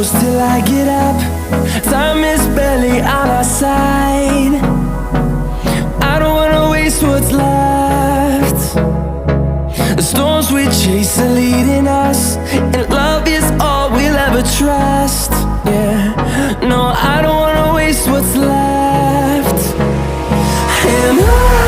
close till I get up. Time is barely on our side. I don't wanna waste what's left. The storms we chase are leading us, and love is all we'll ever trust. Yeah, no, I don't wanna waste what's left. And